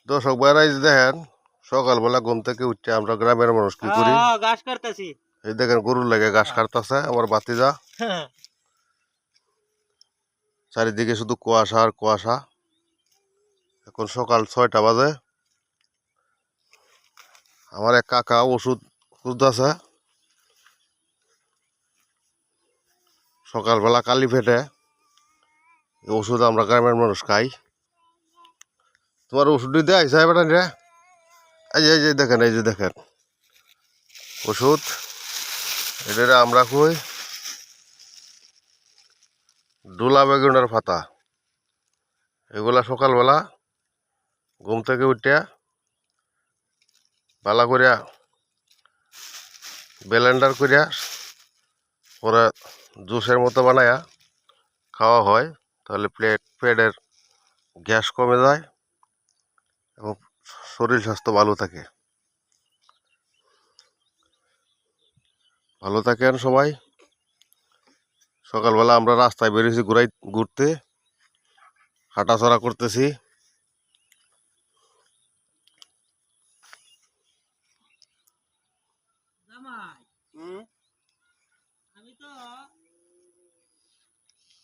দর্শক ভাইরা এই যে দেখেন সকালবেলা ঘুম থেকে উঠছে আমরা গ্রামের মানুষ কি করি ঘাস কাটতেছি। এই দেখেন গরুর লাগে ঘাস কাটতেছে আমার বাতিজা চারিদিকে শুধু কুয়াশা আর কুয়াশা। এখন সকাল 6টা বাজে। আমার এক কাকা ওষুধ খুঁজতেছে সকালবেলা কালি ফেটে এই ওষুধ আমরা গ্রামের মানুষ খাই। তোমার ওষুধ দিতে আইসা বেটা রে এই যে দেখেন এই যে দেখেন ওষুধ এটা আমরা কই ডোলা বেগুনের পাতা। এগুলা সকালবেলা ঘুম থেকে উঠিয়া ভালো করিয়া ব্লেন্ডার করিয়া পরে জুসের মতো বানায়া খাওয়া হয়, তাহলে পেটের গ্যাস কমে যায় এবং শরীর স্বাস্থ্য ভালো থাকে। ভালো থাকেন সবাই। সকালবেলা আমরা রাস্তায় বেরিয়েছি ঘুরতে, হাঁটাচলা করতেছি। আমি তো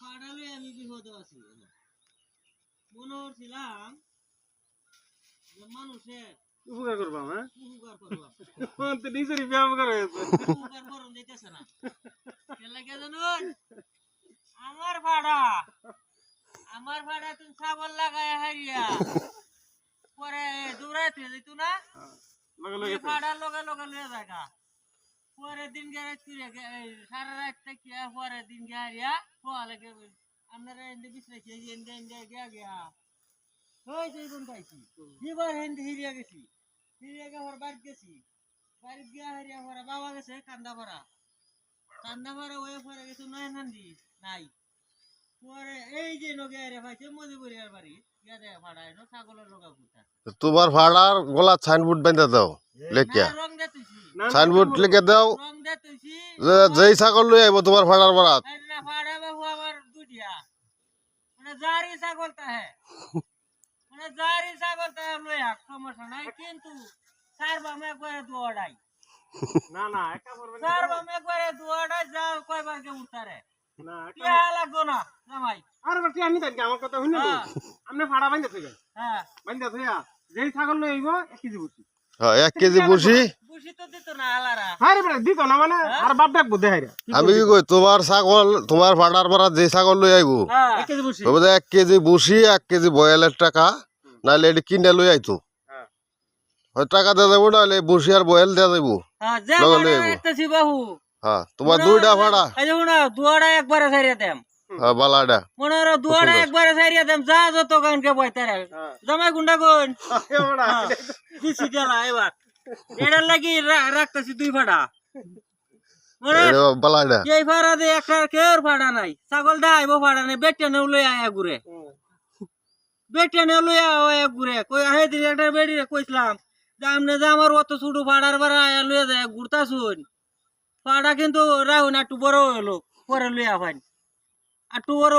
পাড়ালে আমি বিপদ আছি, মনে করছিলাম যে মানুষের উপকার করবাম। হ্যাঁ, উপকার করলাম, নিজেরই ব্যায়াম করা হয়েছে। উপকার করুন যাইতেছে না। লাগে জানুন আমার ভাড়া তুমি ছাগল লাগায় হারিয়া পরে দৌড়াইতে যেত না, ভাড়া লগে লগে লয়ে জায়গা পরের দিন গে সারা রাত থেকে পরের দিন গে হারিয়া খোয়া লাগে আপনারা এনে বিশ্রাইছি গিয়া গিয়া হয়েছে কোন পাইছি এবার হেন্দি হিরিয়া গেছি, হিরিয়া গে ওর বাড়ি গেছি, বাড়ি গিয়া হারিয়া পরে বাবা গেছে কান্দা ভরা ওয়ে পরে গেছে নয় নান্দি নাই পরে এই যে নগে আরে পাইছে মজিবুরিয়ার বাড়ি গিয়া দেয় ভাড়ায় নো ছাগলের লগা ঘুরতা। তোমার ভাড়ার গলা সাইনবোর্ড বেঁধে দাও, লেখিয়া রং দেতুছি সাইনবোর্ড লিখে দাও রং দেতুছি যেই ছাগল লই আইব তোমার ভাড়ার বারাত। না ভাড়া বাবু আমার দুটিয়া মানে জারি ছাগলটা হ্যাঁ মানে জারি ছাগলটা লই আক সমস্যা নাই, কিন্তু সার বাম একবারে দুয়াড়াই না না একা করবে না। সার বাম একবারে দুয়াড়াই যাও কয়বার কে উঠতারে না কি লাগবো না জামাই। আর বাকি আমি থাকি আমার কথা শুনে তো আপনি ভাড়া বাইন্দা থাকেন। হ্যাঁ বাইন্দা থাকা যেই ছাগল লই আইব 1 কেজি বুঝি। হ্যাঁ 1 কেজি বসি বুঝি তো দিত না আলারা। আরে বেটা দিত না মানে আর বাপ ডাকবো দেখাইরা আমি কি কই তোমার ছাগল তোমার ভাড়ার বারাত যে ছাগল লই আইব 1 কেজি বুঝি। তবে 1 কেজি বসি 1 কেজি বয়েলের টাকা নাহলে এটি কিনে লই আইতো। হ্যাঁ ওই টাকা দিয়ে যাবো নাহলে বসি আর বয়েল দিয়ে যাবো। হ্যাঁ যে লগে ভাড়া লইব। রাখতেছি বাবু হ্যাঁ তোমার দুইটা ভাড়া। এই যে না দুয়াড়া একবারে ছাইরা দেম হ্যাঁ বালাডা মনে হলো দুয়ারে একবারে ছাইরা দেম যা যত গানকে বইতারে জামাই গুন্ডা কোন এ বড়া দিছি গেলা এবার এটার লাগি রাখতেছি 2 ফাড়া মনে বালাডা এই ফাড়া দিয়ে একটা কেউর ফাড়া নাই, ছাগল দাইবো ফাড়া নাই, বেটে নে লই আয়া ঘুরে বেটে নে লই আয়া ঘুরে কই আহে দিন একটা বেড়ি কইছিলাম যে আমনে যে আমার অত ছোট ফাড়ার বাড়া আয়া লইয়া যায় ঘুরতা শুন ফাড়া কিন্তু রাহুন একটু বড় হলো পরে লইয়া ফাইন একটু বড়